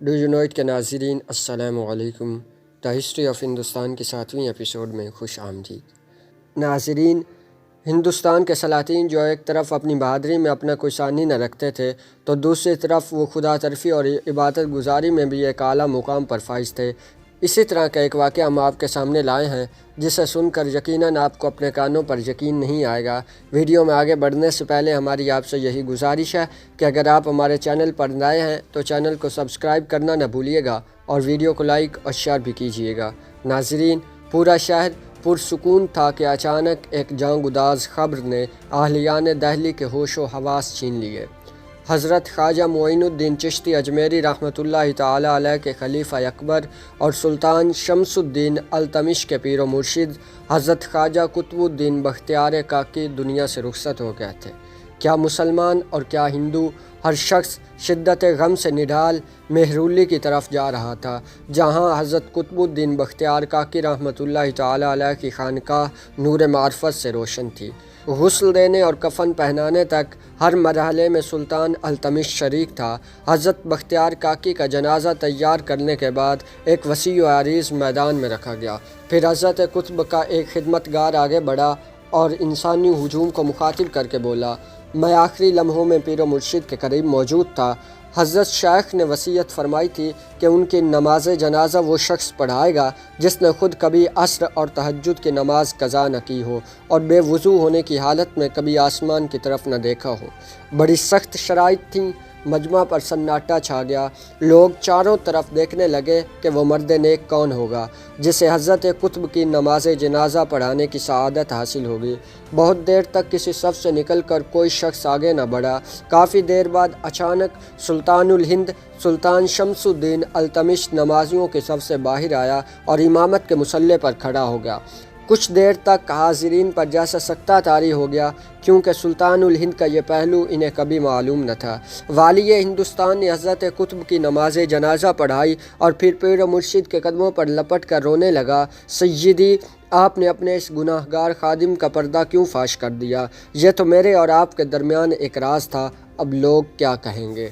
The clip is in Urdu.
ڈو یو نو اٹ کے ناظرین السلام علیکم. دا ہسٹری آف ہندوستان کے 7ویں ایپیسوڈ میں خوش آمدید. ناظرین، ہندوستان کے سلاطین جو ایک طرف اپنی بہادری میں اپنا کوئی ثانی نہ رکھتے تھے تو دوسری طرف وہ خدا طرفی اور عبادت گزاری میں بھی ایک اعلیٰ مقام پر فائز تھے. اسی طرح کا ایک واقعہ ہم آپ کے سامنے لائے ہیں جسے سن کر یقیناً آپ کو اپنے کانوں پر یقین نہیں آئے گا. ویڈیو میں آگے بڑھنے سے پہلے ہماری آپ سے یہی گزارش ہے کہ اگر آپ ہمارے چینل پر نئے ہیں تو چینل کو سبسکرائب کرنا نہ بھولیے گا اور ویڈیو کو لائک اور شیئر بھی کیجیے گا. ناظرین، پورا شہر پرسکون تھا کہ اچانک ایک جانگداز خبر نے اہلیان دہلی کے ہوش و حواس چھین لیے. حضرت خواجہ معین الدین چشتی اجمیری رحمۃ اللہ تعالی علیہ کے خلیفہ اکبر اور سلطان شمس الدین التمش کے پیر و مرشد حضرت خواجہ قطب الدین بختیار کاکی دنیا سے رخصت ہو گئے تھے. کیا مسلمان اور کیا ہندو، ہر شخص شدت غم سے نڈھال مہرولی کی طرف جا رہا تھا، جہاں حضرت قطب الدین بختیار کاکی رحمۃ اللہ تعالی علیہ کی خانقاہ نور معرفت سے روشن تھی. غسل دینے اور کفن پہنانے تک ہر مرحلے میں سلطان التمش شریک تھا. حضرت بختیار کاکی کا جنازہ تیار کرنے کے بعد ایک وسیع و عریض میدان میں رکھا گیا. پھر حضرت قطب کا ایک خدمتگار آگے بڑھا اور انسانی ہجوم کو مخاطب کر کے بولا. میں آخری لمحوں میں پیر و مرشد کے قریب موجود تھا. حضرت شیخ نے وصیت فرمائی تھی کہ ان کی نماز جنازہ وہ شخص پڑھائے گا جس نے خود کبھی عصر اور تہجد کی نماز قضا نہ کی ہو اور بے وضو ہونے کی حالت میں کبھی آسمان کی طرف نہ دیکھا ہو. بڑی سخت شرائط تھیں. مجمع پر سناٹا چھا گیا. لوگ چاروں طرف دیکھنے لگے کہ وہ مرد نیک کون ہوگا جسے حضرت قطب کی نماز جنازہ پڑھانے کی سعادت حاصل ہوگی. بہت دیر تک کسی صف سے نکل کر کوئی شخص آگے نہ بڑھا. کافی دیر بعد اچانک سلطان الہند سلطان شمس الدین التمش نمازیوں کے صف سے باہر آیا اور امامت کے مصلی پر کھڑا ہو گیا. کچھ دیر تک حاضرین پر جیسا سکتہ طاری ہو گیا کیونکہ سلطان الہند کا یہ پہلو انہیں کبھی معلوم نہ تھا. والی ہندوستان نے حضرت قطب کی نماز جنازہ پڑھائی اور پھر پیر و مرشد کے قدموں پر لپٹ کر رونے لگا. سیدی، آپ نے اپنے اس گناہ گار خادم کا پردہ کیوں فاش کر دیا؟ یہ تو میرے اور آپ کے درمیان ایک راز تھا. اب لوگ کیا کہیں گے؟